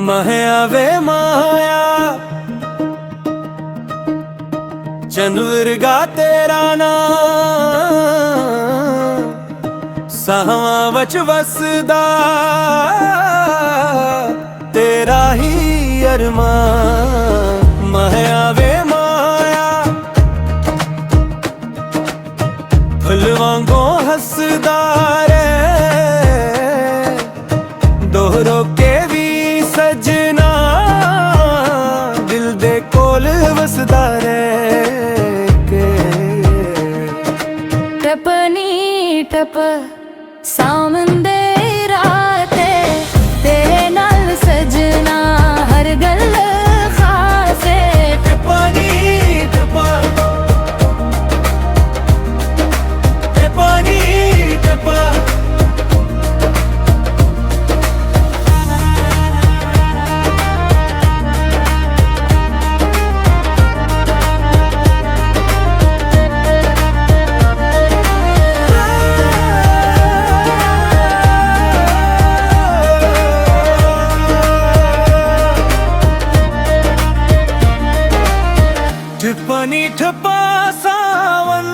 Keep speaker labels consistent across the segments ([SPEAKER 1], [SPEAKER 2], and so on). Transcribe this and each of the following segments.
[SPEAKER 1] माया वे माया चंद वर्गा तेरा नाम सावा वच वसदा तेरा ही अरमान। माया वे माया फुल वांगों हसदा रे दोहरो के भी सजना दिल दे कोल वसदा रे
[SPEAKER 2] टपनी टप सामंदे राते तेरे नाल सजना हर गल खासे।
[SPEAKER 1] टपनी टपा टपनी टपा ठिपनी ठपा सावन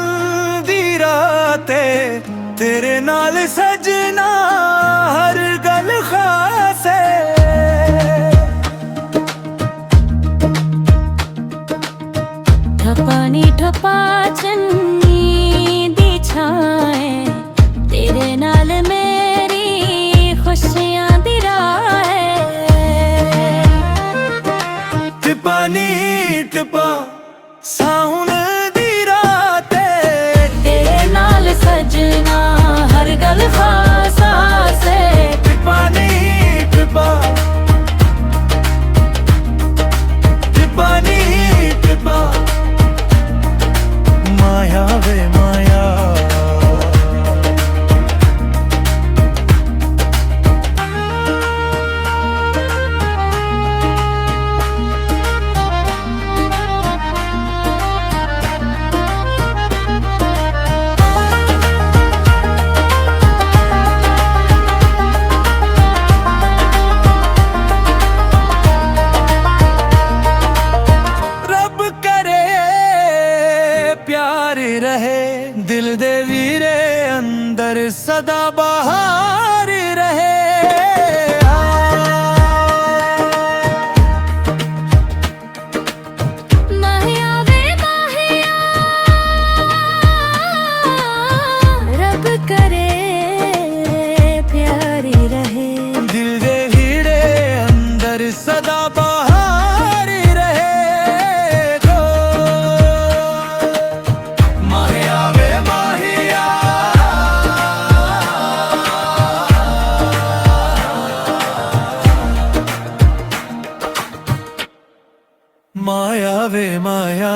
[SPEAKER 1] दी राते तेरे नाल सजना हर गल खासे।
[SPEAKER 2] ठपानी ठपा चन्नी दी छाएं तेरे नाल मेरी खुशियां दी राहें।
[SPEAKER 1] ठिपनी ठपा सावन दी राते
[SPEAKER 2] तेरे नाल सजना हर गल खासा से।
[SPEAKER 1] ठिपनी ठपा ठिपनी ठपा माया वे माया रहे दिल दे वीरे अंदर सदा बहार रहे।
[SPEAKER 2] माया वे माया रब करे प्यारी रहे
[SPEAKER 1] दिल दे वीरे अंदर सदा बहार रहे गो। माया वे माया माया वे माया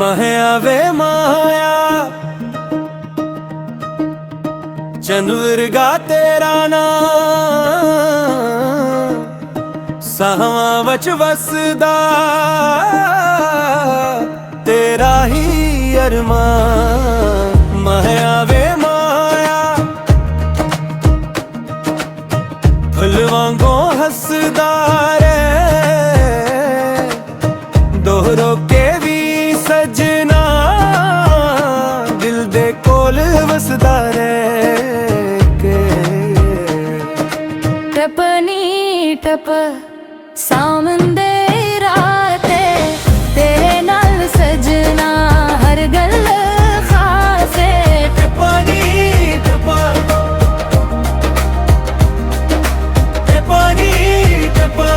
[SPEAKER 1] माया वे माया चंद वर्गा तेरा नाम सावा वच वसदा तेरा ही अरमान। माया वे माया फुल वांगों हसदा रे दोहरो के भी सजना दिल दे कोल वसदा रे
[SPEAKER 2] टपनी टप सामंदे राते तेरे नाल सजना हर गल खासे।
[SPEAKER 1] टपनी टपा टपनी टपा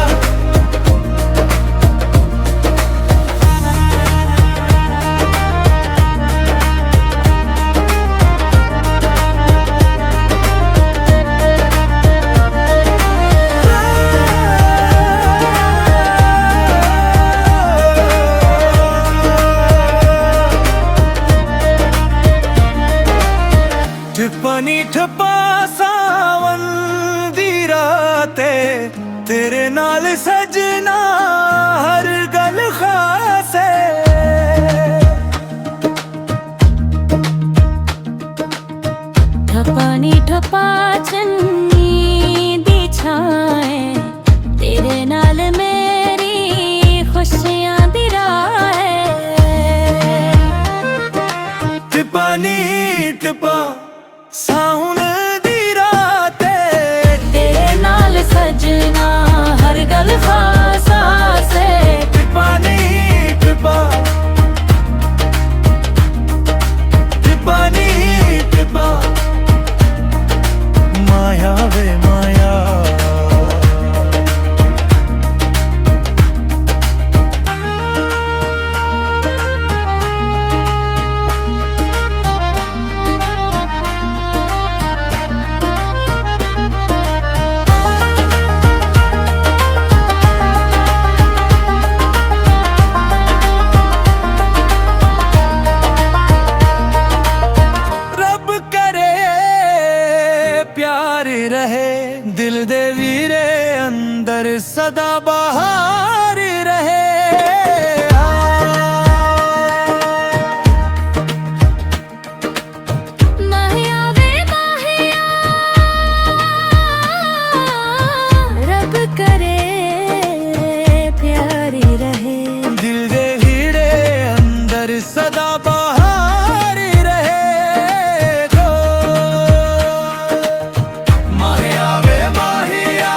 [SPEAKER 1] सदा बहार रहेगा। माहिया वे माहिया,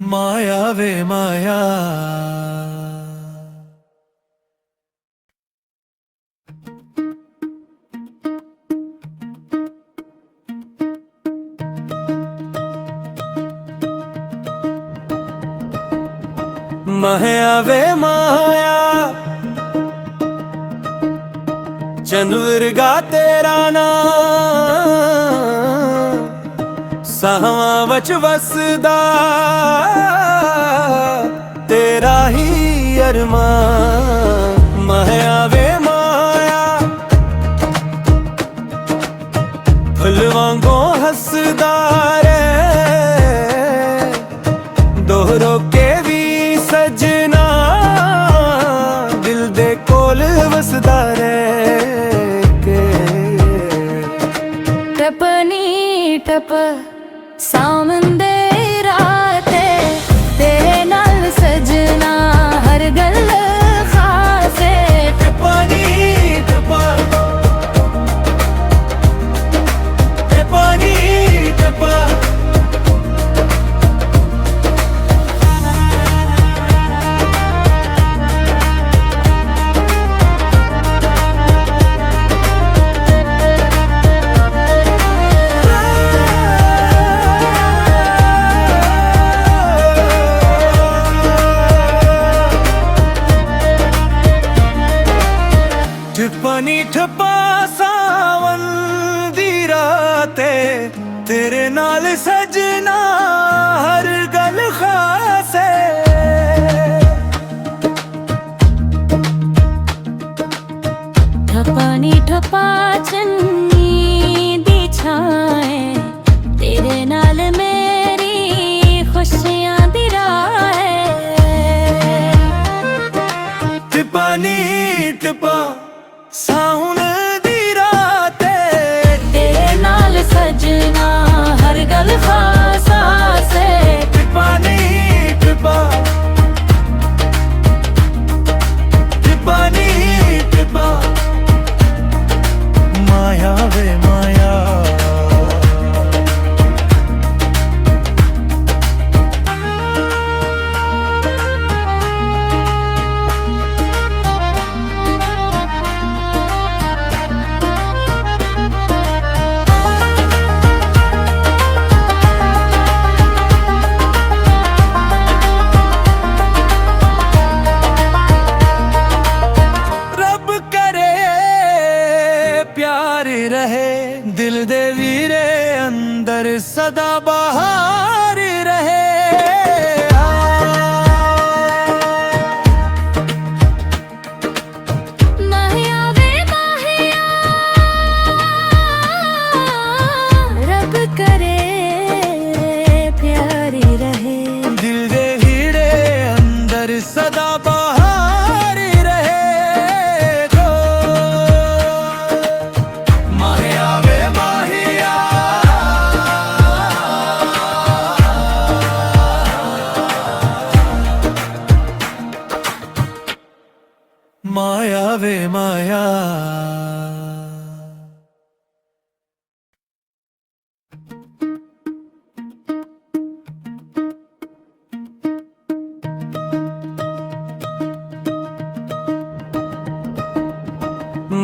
[SPEAKER 1] माया वे माया। माया वे माया, चंदुरगा तेरा नाम, सावा वच वसदा तेरा ही अरमान। माया वे माया, फुल वांगो हसदा रे, दोहरो के भी सजना, दिल दे कोल वसदा रे के।
[SPEAKER 2] टपनी टप सामंदे राते, तेरे नाल सजना हर गल खासे।
[SPEAKER 1] पानी टपा, पानी टपा, ठिपनी ठपा सावन दी राते, तेरे नाल सजना हर गल खासे।
[SPEAKER 2] ठपानी ठपा चन्नी दी छाए, तेरे नाल मेरी खुशियां दी राहे।
[SPEAKER 1] ठिपनी ठपा सावन दी राते,
[SPEAKER 2] तेरे नाल सजना हर गल खासा से।
[SPEAKER 1] ठिपनी ठपा, ठिपनी ठपा, माया वे माया। रब करे प्यार रहे, दिल दे वीरे अंदर सदा बहार रहे।
[SPEAKER 2] माहिया वे माहिया, रब करे प्यारी रहे,
[SPEAKER 1] दिल दे हीरे अंदर सदा बहार रहे गो। माहिया वे माहिया, माया वे माया।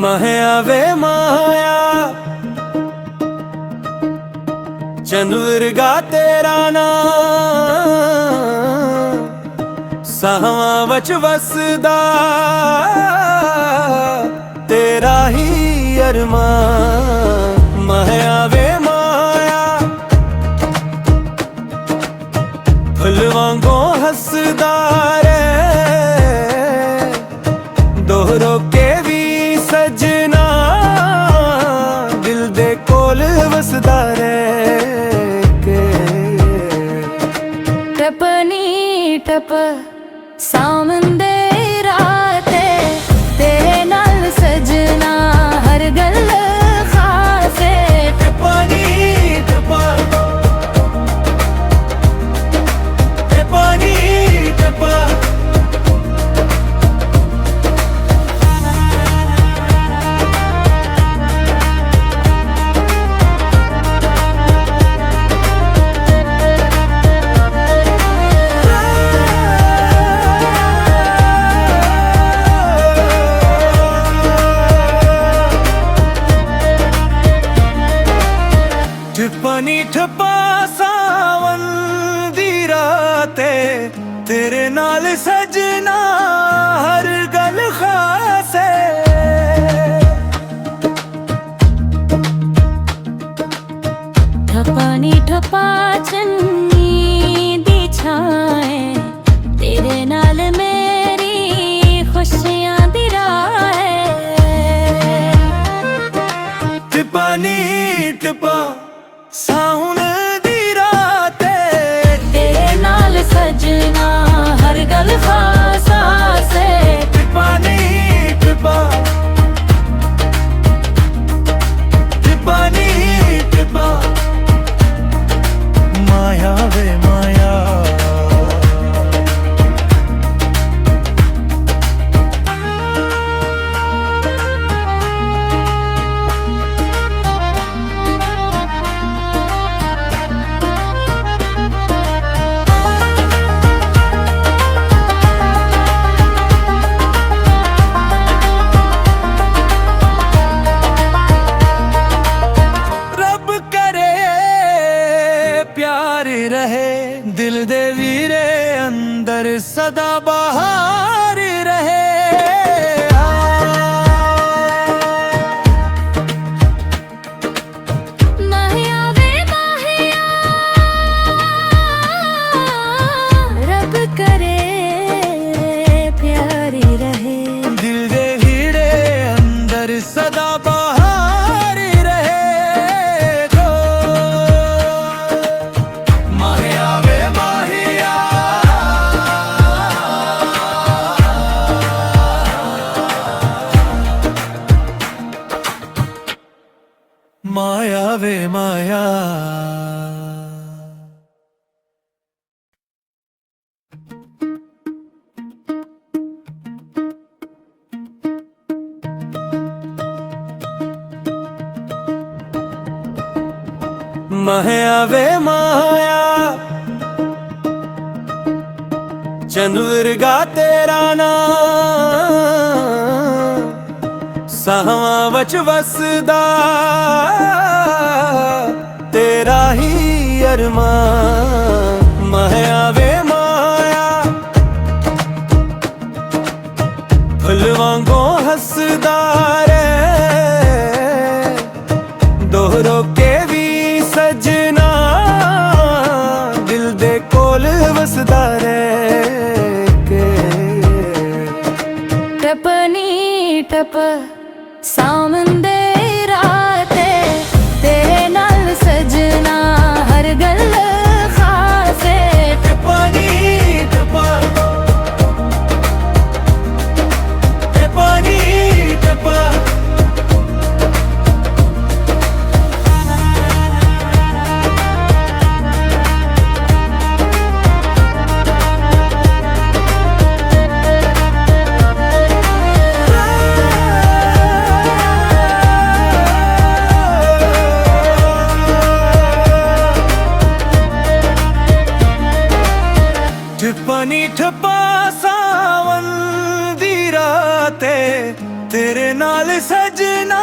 [SPEAKER 1] माया वे माया, चंदुरगा तेरा नाम, सावा वच वसदा तेरा ही अरमान। माया वे माया, फुल वांगो हसदा रे, दोहरो के भी सजना, दिल दे कोल वसदा रे के।
[SPEAKER 2] टपनी टप सामंदे राते, तेरे नाल सजना हर गल खासे।
[SPEAKER 1] पानी टपा, ਠਪਨੀ ਠਪਾ ਸਾਵਨ ਦੀ ਰਾਤੇ ਤੇਰੇ ਨਾਲ ਸਜਣਾ ਹਰ ਗੱਲ ਖਾਸ ਹੈ
[SPEAKER 2] ਠਪਾਨੀ ਠਪਾ ਚੰਨੀ ਦੀ ਛਾਏ ਤੇਰੇ ਨਾਲ ਮੇਰੀ ਖੁਸ਼ੀਆਂ ਦੀ ਰਾਹ ਹੈ
[SPEAKER 1] ਠਪਨੀ ਠਪਾ ਸਾਵਨ ਦੀ ਰਾਤੇ
[SPEAKER 2] ਤੇਰੇ ਨਾਲ ਸਜਣਾ ਹਰ ਗੱਲ ਖਾਸ ਹੈ
[SPEAKER 1] ਠਪਨੀ ਠਪਾ ਠਪਨੀ ਠਪਾ ਮਾਇਆ ਵੇ ਮਾਇਆ रहे दिल दे वीरे अंदर सदा बहार रहे
[SPEAKER 2] माहिया वे माहिया रब करे प्यारी रहे
[SPEAKER 1] दिल दे वीरे अंदर सदा बहार रहे गो माहिया वे माहिया माया वे माया माया वे माया चंदुरगा तेरा नाम सावा बच वसदा तेरा ही अरमान माया वे माया फुल वांगो हसदा रे दोहरो के भी सजना दिल दे कोल वसदा रे के
[SPEAKER 2] टपनी टप सावन दे राते तेरे नाल सजना हर गल खास है
[SPEAKER 1] पानी टपा पानी टपा ਠਪਨੀ ਠਪਾ ਸਾਵਨ ਦੀ ਰਾਤੇ ਤੇਰੇ ਨਾਲ ਸਜਣਾ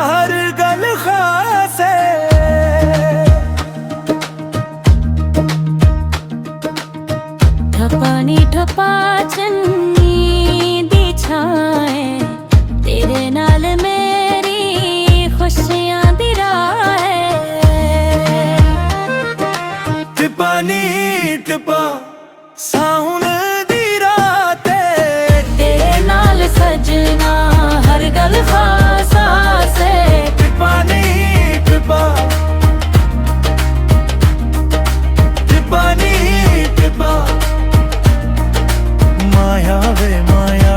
[SPEAKER 1] ਹਰ ਗੱਲ ਖਾਸ ਹੈ
[SPEAKER 2] ठपानी ठपा चन्नी दी छाए तेरे नाल मेरी खुशियां दी राह है
[SPEAKER 1] ਠਪਨੀ ਠਪਾ ਸਾਵਨ ਦੀ ਰਾਤੇ
[SPEAKER 2] तेरे नाल सजना हर गल खास है
[SPEAKER 1] ਠਪਨੀ ਠਪਾ ਠਪਨੀ ਠਪਾ ਮਾਇਆ ਵੇ ਮਾਇਆ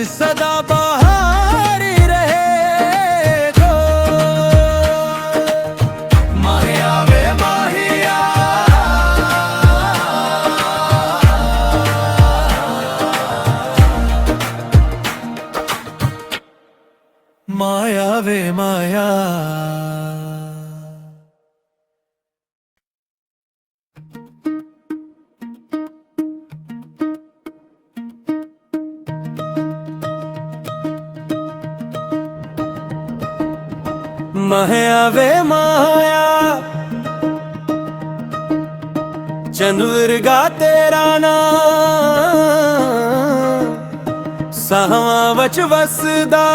[SPEAKER 1] सदा बहार रहेगो। माहिया वे माहिया, माया वे माया। माया वे माया, चंद वर्गा तेरा नाम, सावां वच वसदा